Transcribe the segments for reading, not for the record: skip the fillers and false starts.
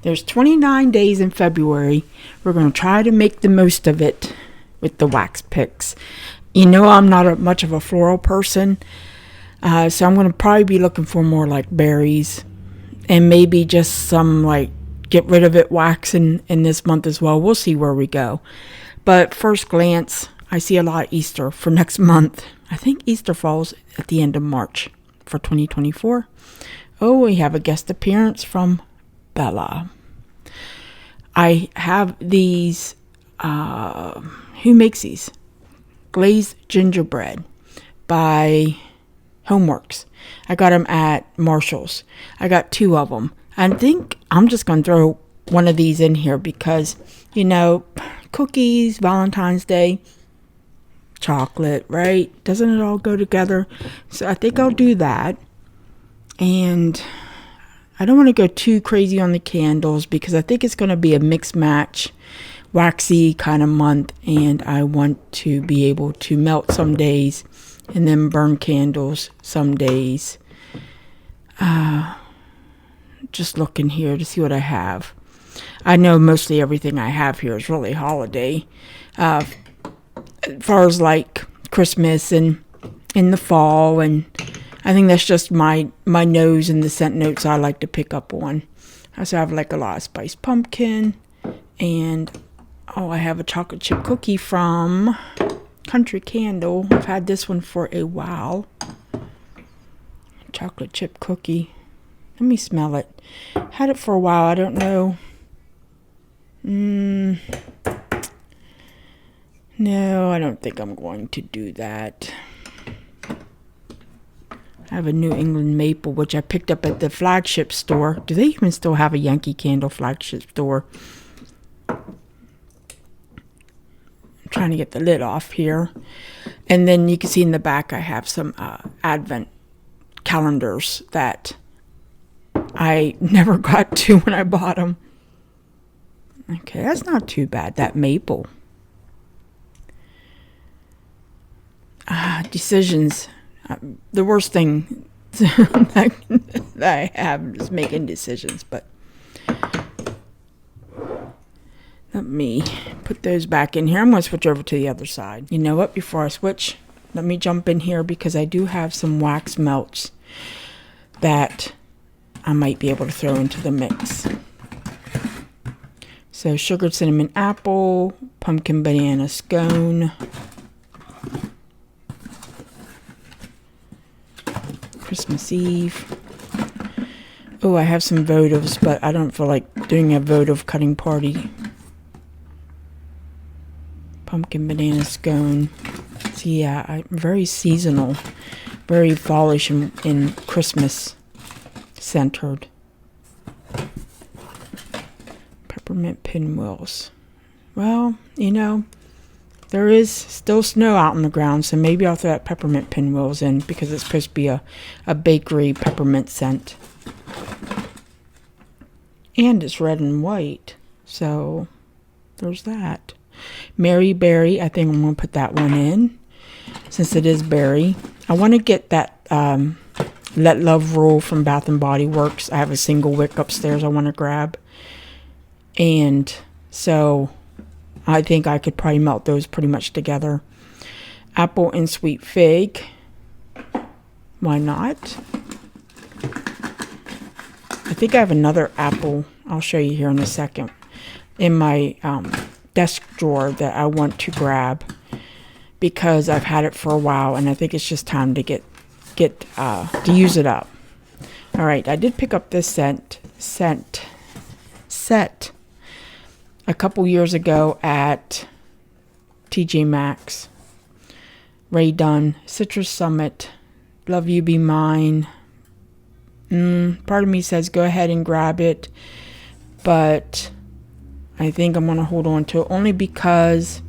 There's 29 days in February. We're going to try to make the most of it with the wax picks. You know, I'm not much of a floral person, so I'm going to probably be looking for more like berries and maybe just some like get rid of it wax in this month as well. We'll see where we go. But first glance, I see a lot of Easter for next month. I think Easter falls at the end of March for 2024. Oh, we have a guest appearance from Bella. I have these, who makes these? Glazed gingerbread by Homeworks. I got them at Marshall's. I got 2 of them. I think I'm just going to throw one of these in here because, you know, cookies, Valentine's Day, chocolate, right? Doesn't it all go together? So I think I'll do that. And I don't want to go too crazy on the candles because I think it's going to be a mix match, waxy kind of month. And I want to be able to melt some days and then burn candles some days. Just looking here to see what I have. I know mostly everything I have here is really holiday. As far as like Christmas and in the fall, and I think that's just my nose and the scent notes I like to pick up on. I also have like a lot of spiced pumpkin, and I have a chocolate chip cookie from Country Candle. I've had this one for a while. Chocolate chip cookie. Let me smell it. Had it for a while. I don't know. No, I don't think I'm going to do that. I have a New England maple, which I picked up at the flagship store. Do they even still have a Yankee Candle flagship store? I'm trying to get the lid off here. And then you can see in the back I have some Advent calendars that I never got to when I bought them. Okay, that's not too bad, that maple. Decisions. The worst thing that I have is making decisions, but let me put those back in here. I'm going to switch over to the other side. You know what? Before I switch, let me jump in here because I do have some wax melts that I might be able to throw into the mix. So sugared cinnamon apple, pumpkin banana scone, Christmas Eve. Oh, I have some votives, but I don't feel like doing a votive cutting party. Pumpkin banana scone. So yeah, I'm very seasonal, very fallish and Christmas centered. Peppermint pinwheels. Well, you know, there is still snow out on the ground, so maybe I'll throw that peppermint pinwheels in because it's supposed to be a bakery peppermint scent. And it's red and white, so there's that. Mary Berry, I think I'm going to put that one in since it is berry. I want to get that Let Love Rule from Bath and Body Works. I have a single wick upstairs I want to grab. And so I think I could probably melt those pretty much together. Apple and sweet fig. Why not? I think I have another apple. I'll show you here in a second. In my desk drawer that I want to grab because I've had it for a while and I think it's just time to get to use it up. All right, I did pick up this set a couple years ago at TJ Maxx. Ray Dunn, Citrus Summit, Love You Be Mine. Part of me says go ahead and grab it, but I think I'm going to hold on to it only because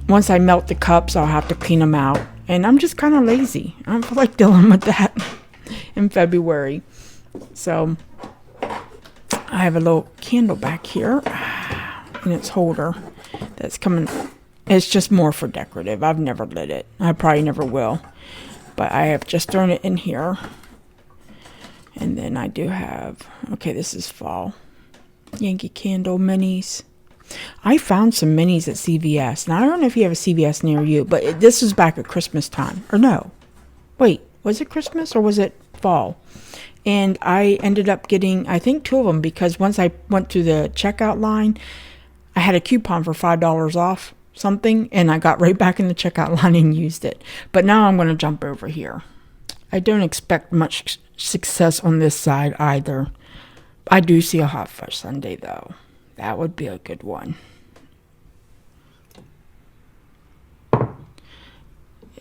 once I melt the cups, I'll have to clean them out. And I'm just kind of lazy. I don't feel like dealing with that in February. So I have a little candle back here in its holder that's coming. It's just more for decorative. I've never lit it. I probably never will. But I have just thrown it in here. And then I do have, okay, this is fall. Yankee Candle minis. I found some minis at CVS. Now, I don't know if you have a CVS near you, but this was back at Christmas time. Or no. Wait, was it Christmas or was it fall? And I ended up getting, I think, 2 of them because once I went to the checkout line, I had a coupon for $5 off something, and I got right back in the checkout line and used it. But now I'm going to jump over here. I don't expect much success on this side either. I do see a hot fudge sundae, though. That would be a good one.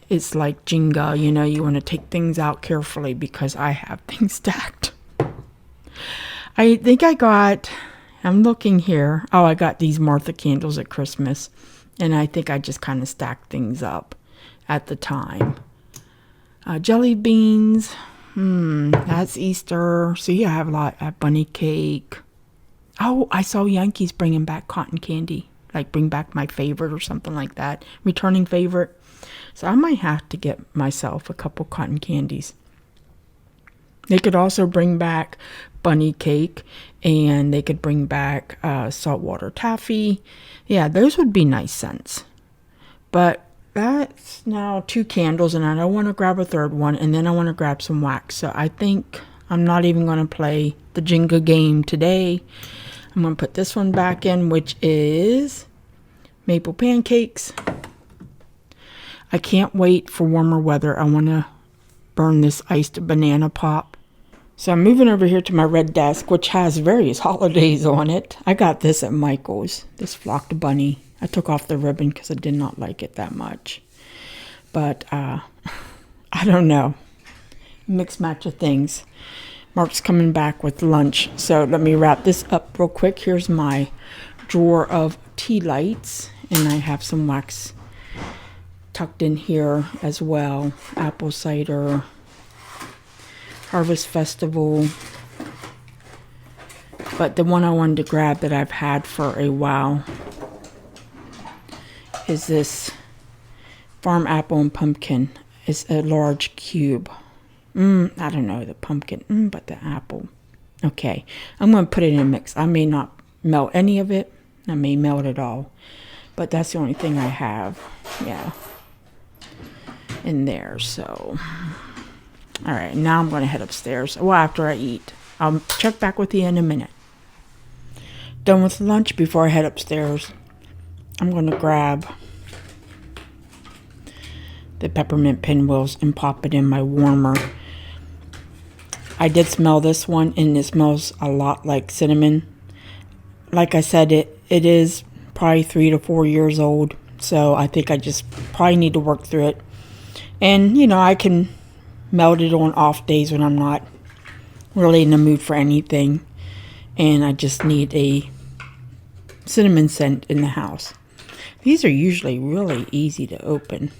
It's like Jenga, you know, you want to take things out carefully because I have things stacked. I think I'm looking here. Oh, I got these Martha candles at Christmas. And I think I just kind of stacked things up at the time. Jelly beans. That's Easter. See, I have a lot of bunny cake. Oh, I saw Yankees bringing back cotton candy. Like bring back my favorite or something like that. Returning favorite. So I might have to get myself a couple cotton candies. They could also bring back bunny cake, and they could bring back saltwater taffy. Yeah, those would be nice scents. But that's now 2 candles, and I don't want to grab a third one, and then I want to grab some wax. So I think I'm not even going to play the Jenga game today. I'm going to put this one back in, which is maple pancakes. I can't wait for warmer weather. I want to burn this iced banana pop. So I'm moving over here to my red desk, which has various holidays on it. I got this at Michael's, this flocked bunny. I took off the ribbon because I did not like it that much. But I don't know. Mixed match of things. Mark's coming back with lunch. So let me wrap this up real quick. Here's my drawer of tea lights. And I have some wax tucked in here as well. Apple cider, Harvest Festival. But the one I wanted to grab that I've had for a while is this Farm Apple and Pumpkin. It's a large cube. I don't know the pumpkin, but the apple. Okay, I'm going to put it in a mix. I may not melt any of it. I may melt it all. But that's the only thing I have. Yeah. In there, so all right, now I'm going to head upstairs. Well, after I eat, I'll check back with you in a minute. Done with lunch. Before I head upstairs, I'm going to grab the peppermint pinwheels and pop it in my warmer. I did smell this one, and it smells a lot like cinnamon. Like I said, it is probably 3 to 4 years old, so I think I just probably need to work through it. And, you know, I can melt it on off days when I'm not really in the mood for anything. And I just need a cinnamon scent in the house. These are usually really easy to open.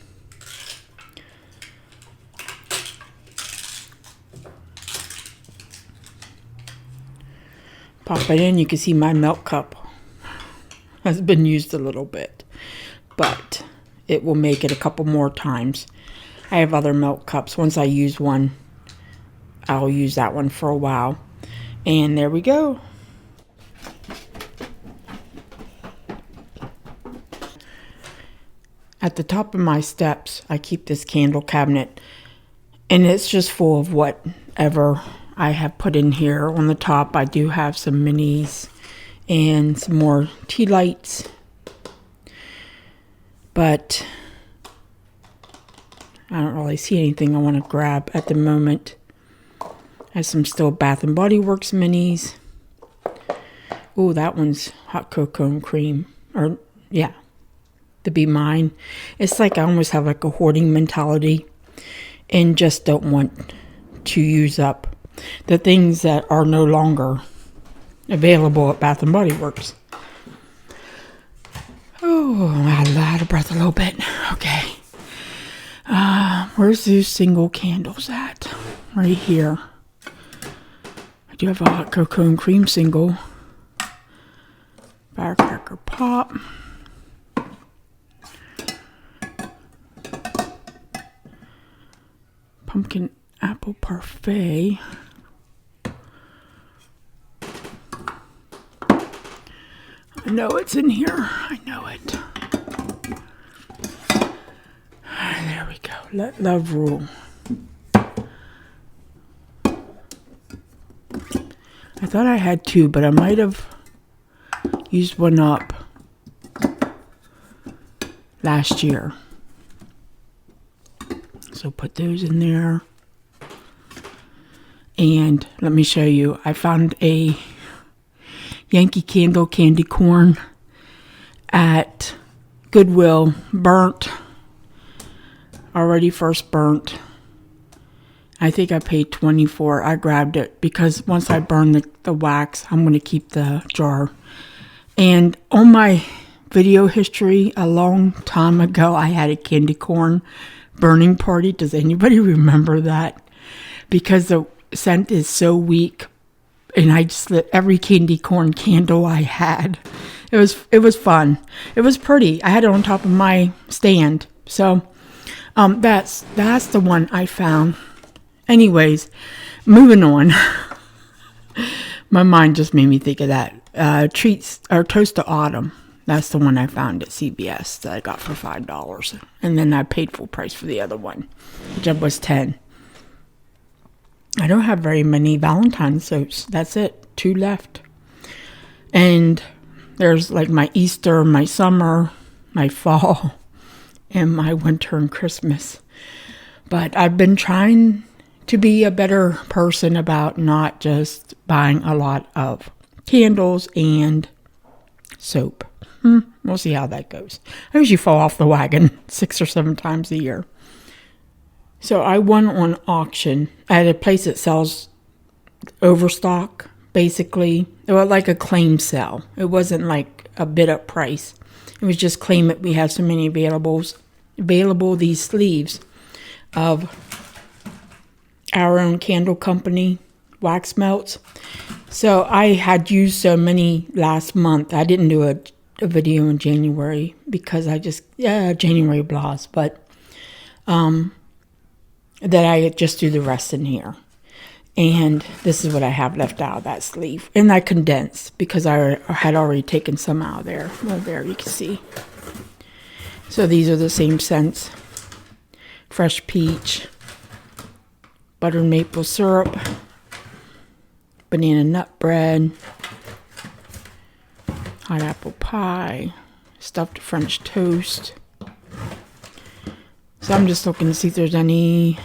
Pop it in. You can see my milk cup has been used a little bit. But it will make it a couple more times. I have other milk cups. Once I use one, I'll use that one for a while. And there we go. At the top of my steps, I keep this candle cabinet. And it's just full of whatever I have put in here. On the top, I do have some minis and some more tea lights. But I don't really see anything I want to grab at the moment. I have some still Bath and Body Works minis. Oh, that one's hot cocoa and cream. Or, yeah, to be mine. It's like I almost have like a hoarding mentality and just don't want to use up the things that are no longer available at Bath and Body Works. Oh, I got out of breath a little bit. Okay. Where's these single candles at? Right here. I do have a hot cocoa and cream single. Firecracker pop. Pumpkin apple parfait. I know it's in here. I know it. There we go. Let love rule. I thought I had two, but I might have used one up last year. So put those in there. And let me show you. I found a Yankee Candle candy corn at Goodwill, burnt. Already first burnt. I think I paid $24. I grabbed it because once I burn the wax, I'm going to keep the jar. And on my video history, a long time ago, I had a candy corn burning party. Does anybody remember that? Because the scent is so weak, and I just lit every candy corn candle I had. It was fun. It was pretty. I had it on top of my stand. So that's the one I found. Anyways, moving on. My mind just made me think of that. Treats or Toast to Autumn. That's the one I found at CBS that I got for $5. And then I paid full price for the other one, which was $10. I don't have very many Valentine's soaps. That's it. 2 left. And there's like my Easter, my summer, my fall, and my winter and Christmas. But I've been trying to be a better person about not just buying a lot of candles and soap. We'll see how that goes. I usually fall off the wagon 6 or 7 times a year. So I won on auction at a place that sells overstock, basically. It was like a claim sale. It wasn't like a bid up price. It was just claim that we have so many available these sleeves of our own candle company wax melts. So I had used so many last month. I didn't do a video in January because January blahs, but that I just do the rest in here. And this is what I have left out of that sleeve. And I condensed because I had already taken some out of there. Well, there you can see. So these are the same scents. Fresh peach, buttered maple syrup, banana nut bread, hot apple pie, stuffed French toast. So I'm just looking to see if there's any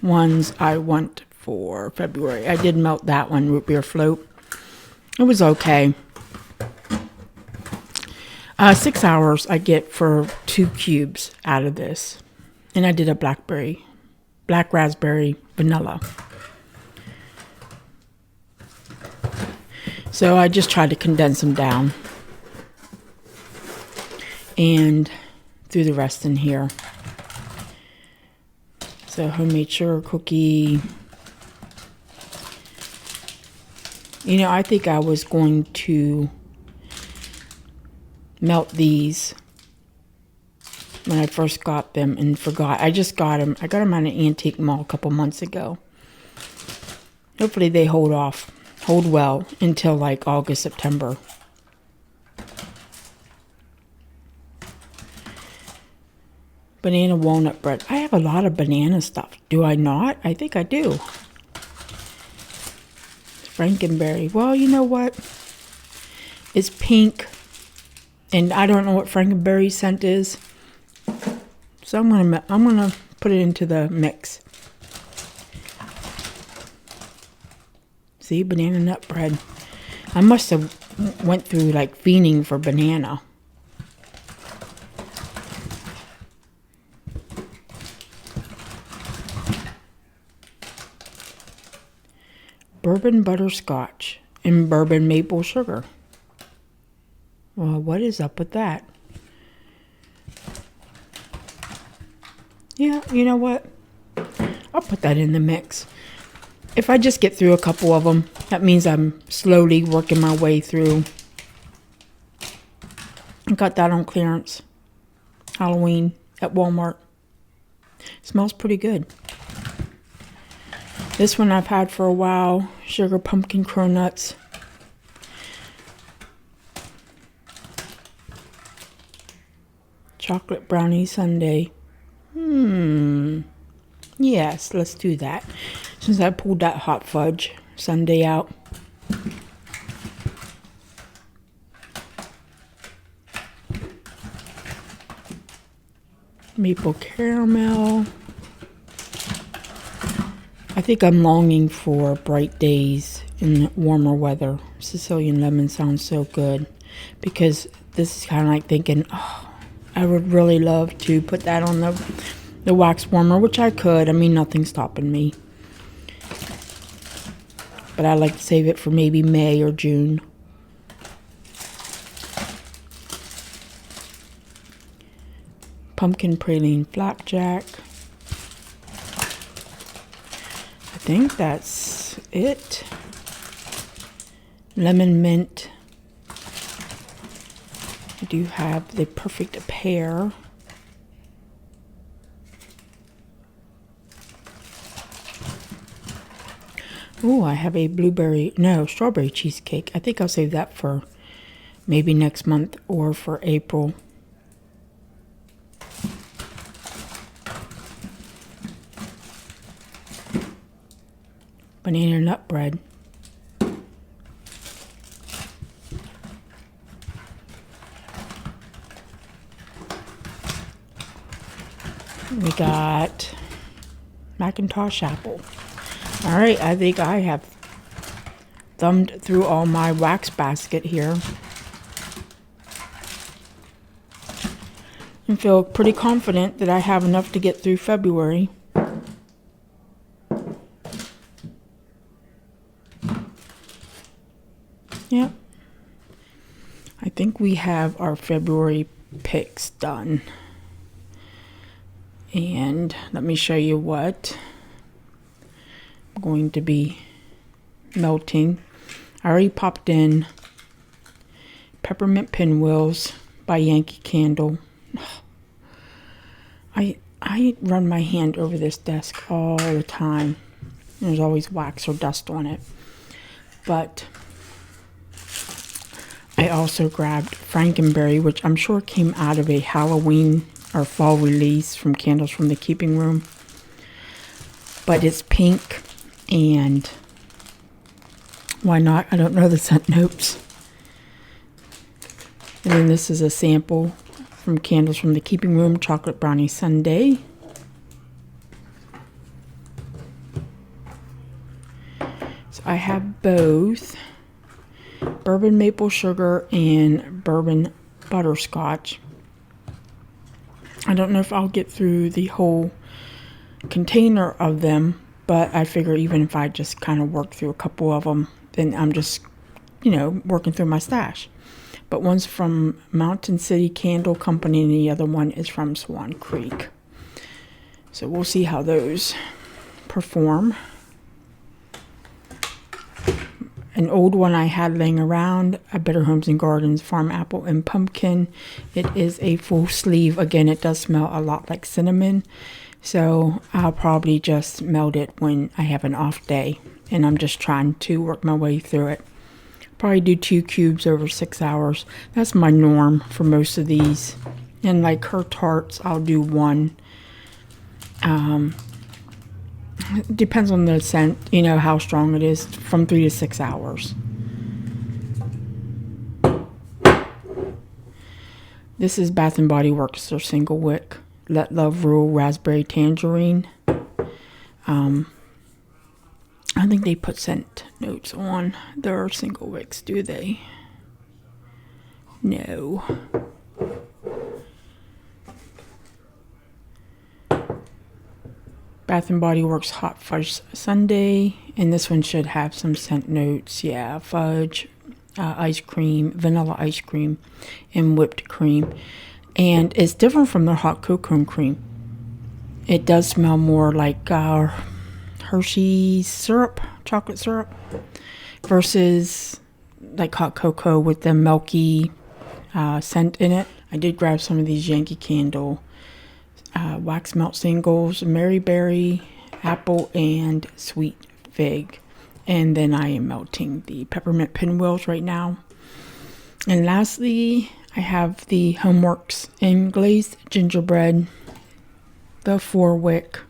ones I want for February. I did melt that one, root beer float. It was okay. 6 hours I get for 2 cubes out of this. And I did a black raspberry vanilla. So I just tried to condense them down. And threw the rest in here. So homemade sugar cookie. You know, I think I was going to melt these when I first got them and forgot. I just got them. I got them at an antique mall a couple months ago. Hopefully they hold well until like August, September. Banana walnut bread. I have a lot of banana stuff. Do I not? I think I do. Frankenberry. Well, you know what? It's pink. And I don't know what Frankenberry scent is. So I'm gonna put it into the mix. See, banana nut bread. I must have went through like fiending for banana. Bourbon butterscotch and bourbon maple sugar. Well, what is up with that? Yeah, you know what? I'll put that in the mix. If I just get through a couple of them, that means I'm slowly working my way through. I got that on clearance. Halloween at Walmart. Smells pretty good. This one I've had for a while. Sugar pumpkin cronuts. chocolate brownie sundae. Yes, let's do that. Since I pulled that hot fudge sundae out. Maple caramel. I think I'm longing for bright days in warmer weather. Sicilian lemon sounds so good, because this is kind of like thinking, oh, I would really love to put that on the wax warmer, which I could. I mean, nothing's stopping me. But I like to save it for maybe May or June. Pumpkin praline flapjack. I think that's it. Lemon mint. I do have the perfect pear. Oh, I have a strawberry cheesecake. I think I'll save that for maybe next month or for April. Banana nut bread. We got Macintosh apple. All right, I think I have thumbed through all my wax basket here and feel pretty confident that I have enough to get through February. Yep. I think we have our February picks done. And let me show you what I'm going to be melting. I already popped in Peppermint Pinwheels by Yankee Candle. I run my hand over this desk all the time. There's always wax or dust on it. But I also grabbed Frankenberry, which I'm sure came out of a Halloween or fall release from Candles from the Keeping Room. But it's pink, and why not? I don't know the scent notes. And then this is a sample from Candles from the Keeping Room, Chocolate Brownie Sundae. So I have both bourbon maple sugar and bourbon butterscotch. I don't know if I'll get through the whole container of them, but I figure even if I just kind of work through a couple of them, then I'm just, working through my stash. But one's from Mountain City Candle Company and the other one is from Swan Creek. So we'll see how those perform. An old one I had laying around, a Better Homes and Gardens Farm Apple and Pumpkin. It is a full sleeve. Again, it does smell a lot like cinnamon. So I'll probably just melt it when I have an off day. And I'm just trying to work my way through it. Probably do 2 cubes over 6 hours. That's my norm for most of these. And like her tarts, I'll do 1. It depends on the scent, how strong it is, from 3 to 6 hours. This is Bath & Body Works, their single wick. Let Love Rule Raspberry Tangerine. I think they put scent notes on their single wicks, do they? No. Bath & Body Works Hot Fudge Sundae, and this one should have some scent notes. Yeah, fudge, ice cream, vanilla ice cream, and whipped cream. And it's different from their hot cocoa cream. It does smell more like Hershey's syrup, chocolate syrup, versus like hot cocoa with the milky scent in it. I did grab some of these Yankee Candle wax melt singles, Maryberry, apple, and sweet fig. And then I am melting the Peppermint Pinwheels right now. And lastly, I have the Homeworks in glazed gingerbread, the 4-wick.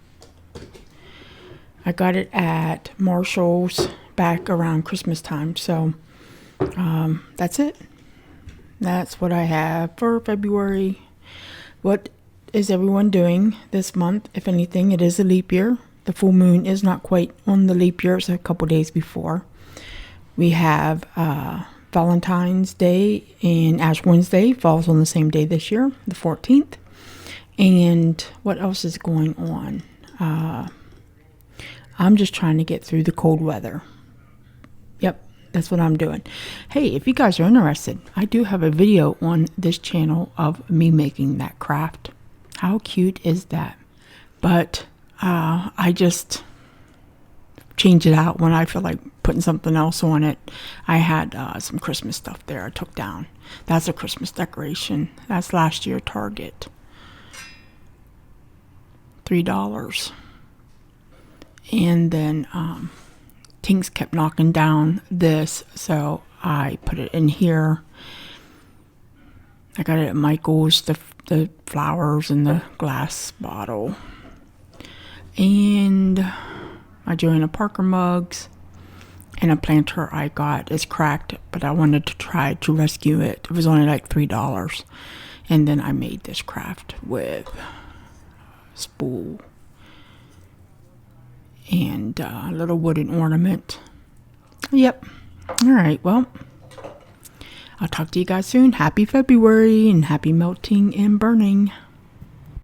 I got it at Marshall's back around Christmas time. So that's it. That's what I have for February. What is everyone doing this month? If anything, it is a leap year. The full moon is not quite on the leap year. It's a couple days before. We have Valentine's Day and Ash Wednesday falls on the same day this year, the 14th. And what else is going on? I'm just trying to get through the cold weather. Yep, that's what I'm doing. Hey, if you guys are interested, I do have a video on this channel of me making that craft. How cute is that? But I just change it out when I feel like putting something else on it. I had some Christmas stuff there I took down. That's a Christmas decoration. That's last year Target. $3. And then Tinks kept knocking down this, so I put it in here. I got it at Michael's, the flowers in the glass bottle. And my Joanna Parker mugs. And a planter I got is cracked, but I wanted to try to rescue it. It was only like $3. And then I made this craft with spool and a little wooden ornament. Yep. All right. Well, I'll talk to you guys soon. Happy February and happy melting and burning.